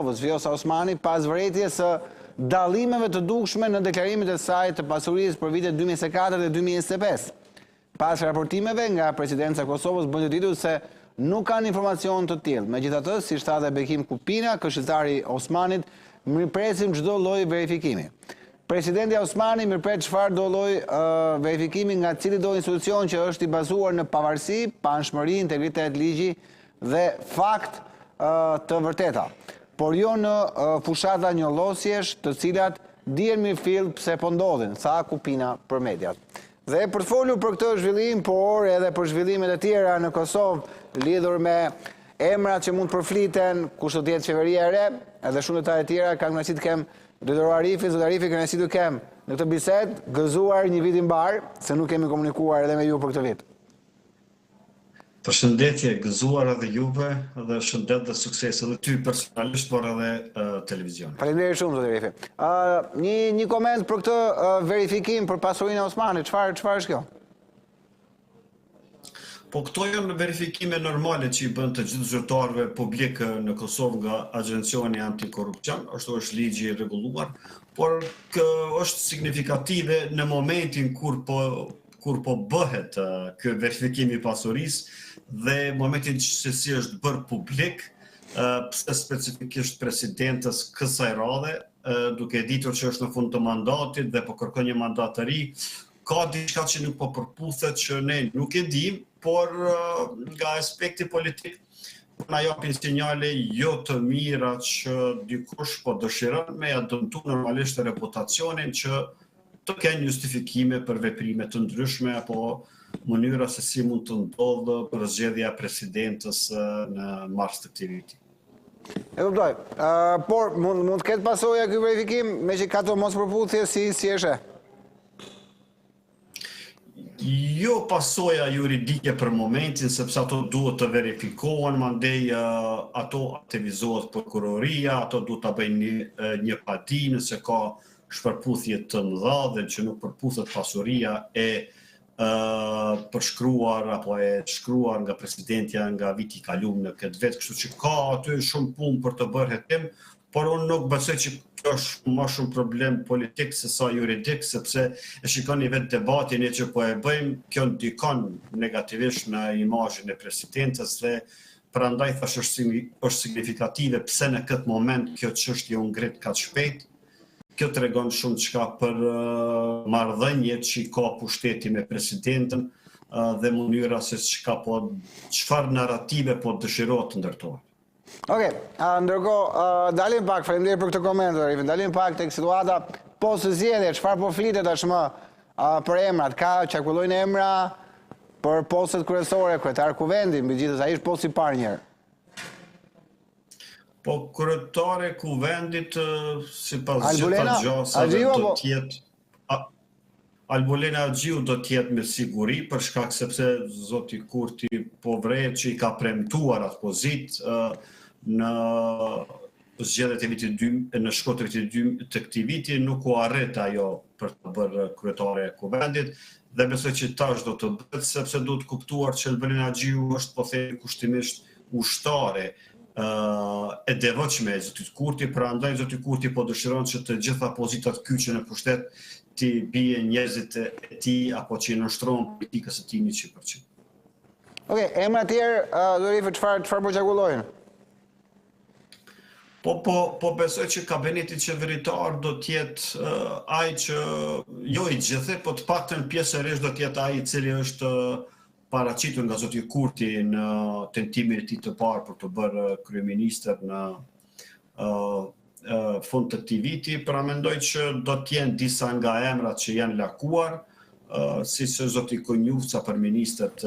Vjosa Osmani pas vërejtjes së dallimeve të dukshme në deklarimet e saj të pasurisë për vitet 2024 dhe 2025. Pas raportimeve nga Presidenca e Kosovës bën të ditur se nuk kanë informacion të tillë. Megjithatë, si shtate Bekim Kupina, këshilltari Osmanit, mirëpresim çdo lloj verifikimi. Presidenti Osmani mirëpret çfarë do lloj verifikimi nga cili do institucion që është i bazuar në pavarësi, panshmëri, integritet, ligji dhe fakt të vërteta, por jo në fushata njollosjesh të cilat dihen mirëfill pse po ndodhin, tha Kupina për mediat. Dhe për të folur për këtë zhvillim, por edhe për zhvillimet e tjera në Kosovë lidhur me emrat që mund të përfliten, kush do të jetë qeveria e re, edhe shumë detaj të tjera, kam kënaqësi të kem Drejtori Arifi, zot Arifi, kënaqësi të kem në këtë bisedë, gëzuar një vit i mbar, se nuk kemi komunikuar edhe me ju për këtë vit. Përshëndetje, gëzuar edhe juve, dhe shëndet dhe sukses edhe ty personalisht, por edhe televizion. Faleminderit shumë, zot Arifi. Një koment për këtë verifikim për pasurinë e Osmanit, çfarë është kjo? Po këto janë verifikime normale që i bën të gjithë zyrtarëve publik në Kosovë nga Agjencioni Antikorrupsion, ashtu është ligji i rregulluar, por është signifikative në momentin kur po bëhet ky verifikim i pasurisë dhe momentin që si është bërë publik, pse specifikisht presidentës kësaj radhe, duke ditur që është në fund të mandatit dhe po kërkon një mandat të ri, ka diçka që nuk po përputhet që ne nuk e dim, por nga aspekti politik na japin sinjale jo të mira që dikush po dëshiron me ja dëmtu normalisht reputacionin që të kenë justifikime për veprime të ndryshme apo mënyra se si mund të ndodhë për zgjedhja e presidentës në mars të këtij viti. E kuptoj. Por mund të ketë pasojë ky verifikim me që ka të mos përputhje si është? Jo pasoja juridike për momentin, sepse ato duhet të verifikohen, mandej ato aktivizohet prokuroria, ato duhet të bëjnë një pati nëse ka shpërputhje të mëdha dhe që nuk përputhet pasuria e përshkruar apo e shkruar nga presidentja nga viti i kaluar në këtë vit, kështu që ka aty shumë punë për të bërë hetim, por unë nuk besoj që kjo është më shumë problem politik se sa juridik, sepse e shikoni vetë debatin që po e bëjmë, kjo ndikon negativisht në imazhin e presidentës dhe prandaj thash është signifikative pse në këtë moment kjo çështje u ngrit kaq shpejt. Kjo tregon shumë çka për marrëdhëniet që ka pushteti me presidentën dhe mënyra se çfarë narrative po dëshirohet të ndërtohet. Okej, ndërkohë, dalim pak, faleminderit për këtë koment, Arifin, dalim pak tek situata post zgjedhje, çfarë po flitet tashmë për emrat, ka çakullojnë emra për postet kryesore, kryetar Kuvendi, megjithatë ai është posti i parë një herë. Po kryetare Kuvendit sipas gjitha gjasave do të jetë Albulena Xhiu do të jetë me siguri për shkak sepse zoti Kurti po vret që i ka premtuar atë pozitë në zgjedhjet e vitit në shkotër të këtij viti nuk u arrit ajo për të bërë kryetare e Kuvendit dhe besoj që tash do të bëhet sepse duhet kuptuar që Albulena Xhiu është po themi kushtimisht ushtare e devotshme e zotit Kurti, prandaj zoti Kurti po dëshiron që të gjitha pozitat kyçe në pushtet të bie njerëzit e tij apo që i nështrohen politikës së tij 100%. Okej, emra të tjerë, Zorife, çfarë po çakullojnë? Po besoj që kabineti qeveritar do të jetë ai që jo i gjithë, po të paktën pjesërisht do të jetë ai i cili është paraqitur nga zoti Kurti në tentimin e tij të parë për të bërë kryeministër në fund të këtij viti, pra mendoj që do të jenë disa nga emrat që janë lakuar, siç zoti Konjufca për ministrat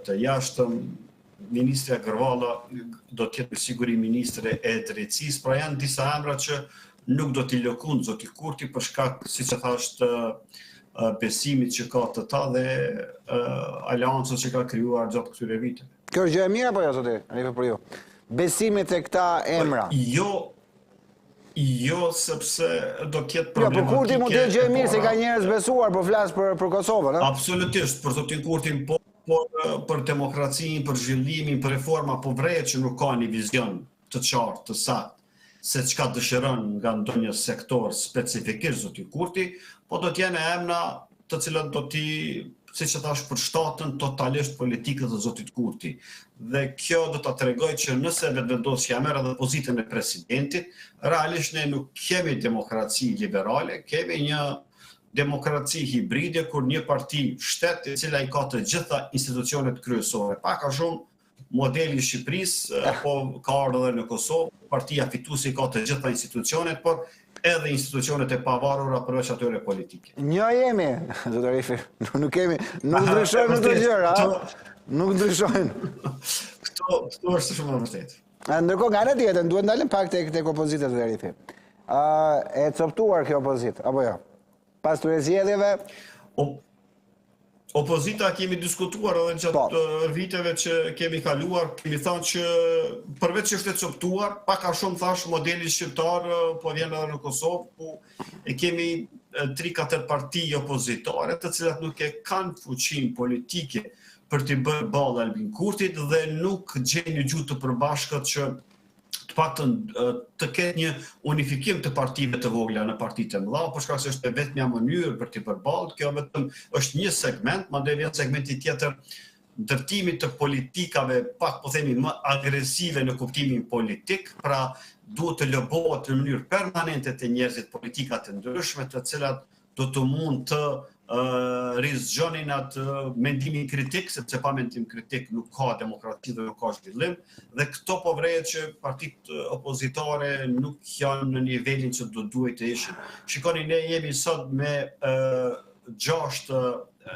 të jashtëm, ministrja Gërvalla do të jetë me siguri ministre e drejtësisë, pra janë disa emra që nuk do t'i lëkund zoti Kurti për shkak, siç e thash, të besimit që ka të ta dhe aleancës që ka krijuar gjatë këtyre viteve. Kjo është gjë e mirë apo jo zoti? Arife për ju. Besimit e këta emra. Jo, sepse do të jetë problematike. Jo, për Kurti mund të jetë gjë e mirë se ka njerëz besuar, po flas për Kosovën, a? Absolutisht, për zotin Kurtin, për demokracinë, për zhvillimin, për reforma, po vrejet që nuk ka një vizion të qartë, të saktë. se çka dëshiron nga ndonjë sektor specifikisht zoti Kurti, po do t'jene emra të cilat do t'i, si që thash, përshtatën totalisht politikës të zotit Kurti. Dhe kjo do t'a tregoj që nëse vetëvendosja merr edhe pozitën e presidentit, realisht ne nuk kemi demokraci liberale, kemi një demokraci hibride, kur një parti shtet e cila i ka të gjitha institucionet kryesore. Pak a shumë modeli i Shqipërisë, po ka ardhur edhe në Kosovë, partia fituesi ka të gjitha institucionet, por edhe institucionet e pavarura përveç atyre politike. Një jemi, zot Arifi, nuk ndryshojnë këto gjëra, nuk ndryshojnë. Këto është shumë e vërtetë. Ndërkohë nga ana tjetër duhet ndalim pak tek opozita, zot Arifi. E coptuar kjo opozitë, apo jo? Pas të zgjedhjeve? Opozita kemi diskutuar edhe gjatë viteve që kemi kaluar, kemi thënë që përveç që është e coptuar, pak a shumë thash modeli shqiptar po vjen edhe në Kosovë, ku e kemi 3-4 parti opozitare, të cilat nuk e kanë fuqinë politike për t'i bërë ballë Albin Kurtit dhe nuk gjejnë një gjuhë të përbashkët që të paktën të ketë një unifikim të partive të vogla në partitë e mëdha, por shkak se është vetëm mënyrë për t'i përballë, kjo vetëm është një segment, madje vjen segmenti tjetër ndërtimit të politikave pak po themi më agresive në kuptimin politik, pra duhet të lëbohet në mënyrë permanente të njerëzit politika të ndryshme, të cilat do të mund të rizgjonin atë mendimin kritik, sepse pa mendim kritik nuk ka demokraci dhe nuk ka zhvillim, dhe këto po vrejet që partitë opozitare nuk janë në nivelin që do duhet të ishin. Shikoni, ne jemi sot me 6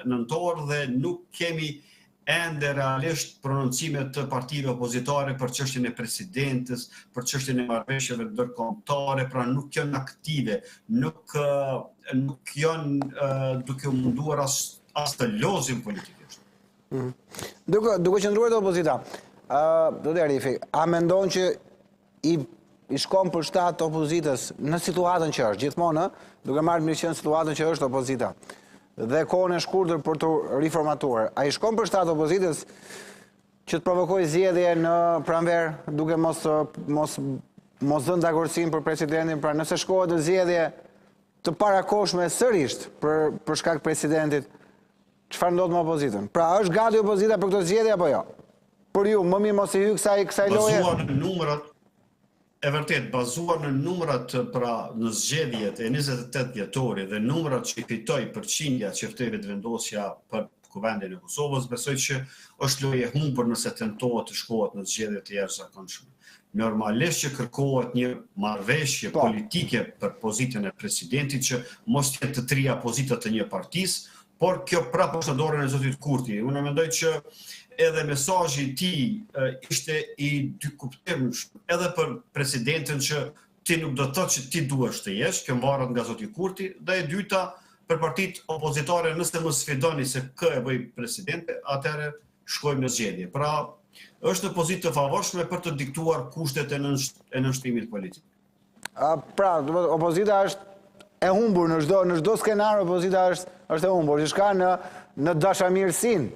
nëntor dhe nuk kemi ende realisht prononcime të partive opozitare për çështjen e presidentës, për çështjen e marrëveshjeve ndërkombëtare, pra nuk janë aktive, nuk janë duke munduar as të lozin politikisht. Duke qëndruar te opozita, zoti Arifi, a mendon që i shkon për shtat opozitës në situatën që është, gjithmonë, duke marrë në qenë situatën që është opozita, dhe kohën e shkurtër për të riformatuar, a i shkon për shtatë opozitës që të provokoj zgjedhje në pranverë, duke mos dhënë dakordsinë për presidentin, pra nëse shkohet në zgjedhje të parakoshme sërisht për shkak presidentit, çfarë ndodh me opozitën? Pra është gati opozita për këto zgjedhje apo jo? Për ju, më mirë mos i hyj kësaj loje. Bazuar në numrat, e vërtet, bazuar në numrat pra në zgjedhjet e 28 dhjetori dhe numrat që i fitoi përqindja që ftoi vetëvendosja për Kuvendin e Kosovës, besoj që është lojë e humbur nëse tentohet të shkohet në zgjedhje të jashtëzakonshme. Normalisht që kërkohet një marrëveshje politike për pozitën e presidentit që mos jetë të trija pozitat të një partisë, por kjo prapë është në dorën e zotit Kurti. Unë mendoj që edhe mesazhi i tij ishte i dy kuptimshëm, edhe për presidentin që ti nuk do të thotë që ti duhesh të jesh, kjo mbaret nga zoti Kurti, dhe e dyta për partitë opozitare, nëse më sfidoni se kë e bëj presidente, atëherë shkojmë në zgjedhje. Pra, është në pozitë të favorshme për të diktuar kushtet e nënshtimit politik. Pra, opozita është e humbur në çdo skenar, opozita është e humbur, që shka në dashamirësinë.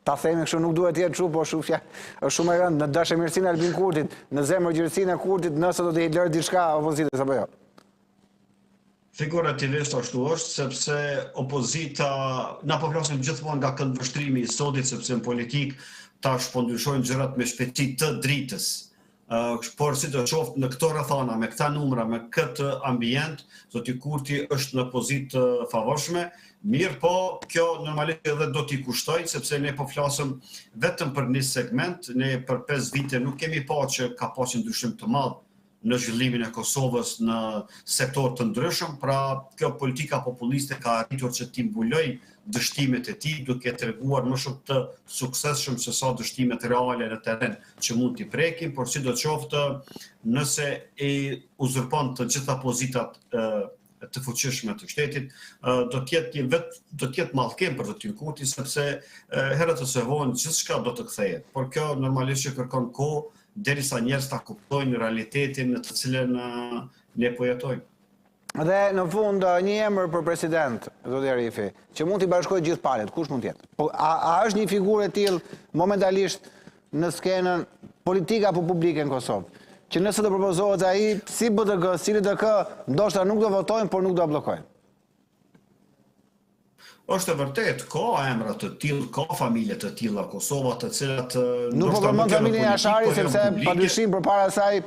Ta themi kështu, nuk duhet të jetë kështu, po është shumë e rëndë në dashamirësinë e Albin Kurtit, në zemërgjërsinë e Kurtit, nëse do të jetë lërë diçka opozitës apo jo. Figurativisht ashtu është, sepse opozita, na po flasim gjithmonë nga këndvështrimi i sotit, sepse në politik tash po ndryshojnë gjërat me shpejtësi të dritës. Por si të qoftë në këto rrethana, me këta numra, me këtë ambient, zoti Kurti është në pozitë favorshme. Mirë po, kjo normalisht edhe do t'i kushtoj, sepse ne po flasëm vetëm për një segment, ne për 5 vite nuk kemi pa që ka pasur ndryshim të madh në zhvillimin e Kosovës në sektor të ndryshëm, pra kjo politika populiste ka arritur që t'i mbuloj dështimet e tij, duke treguar më shumë të suksesshëm se sa dështimet reale në terren që mund t'i prekin, por sidoqoftë nëse e uzurpon të gjitha pozitat të fuqishme të shtetit, do të jetë mallkim për zotin Kurti, sepse herët ose vonë gjithçka do të kthehet. Por kjo normalisht që kërkon kohë derisa njerëz ta kuptojnë realitetin në të cilën ne po jetojmë. Dhe në fund një emër për president, zoti Arifi, që mund t'i bashkojë gjithë palët, kush mund të jetë? A është një figurë e tillë momentalisht në skenën politika apo publike në Kosovë, që nëse do propozohet ai si BDK, si LDK, ndoshta nuk do votojnë, por nuk do bllokojnë. Është e vërtet, ka emra të tillë, ka familje të tilla Kosova, të cilat nuk po përmend familjen e Jashari sepse padyshim përpara saj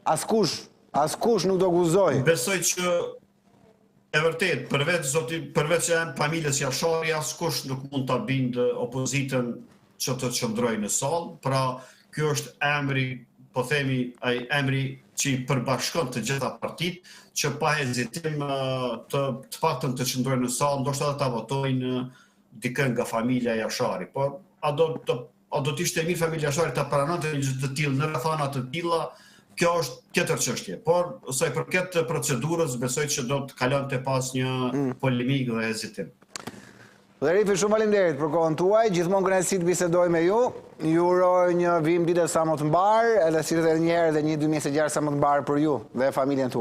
askush nuk do guzoj. Besoj që e vërtet, përveç familjes Jashari, askush nuk mund ta bindë opozitën që të qëndrojë në sallë. Pra, ky është emri, po themi, ai emri që i përbashkon të gjitha partitë, që pa hezitim të paktën të qëndrojnë në sallë, ndoshta ta votojnë dikën nga familja Jashari. Por a do të ishte mirë familja Jashari ta pranonte një gjë të tillë në rrethana të tilla? Kjo është tjetër çështje. Por sa i përket procedurës, besoj që do të kalonte pas një polemikë dhe hezitim. Rifi, shumë faleminderit për kohën tuaj, gjithmonë kënaqësi të bisedoj me ju. Ju uroj një vim dite sa më të mbar, edhe sillet edhe një herë dhe një 2026 sa më të mbar për ju dhe familjen tuaj.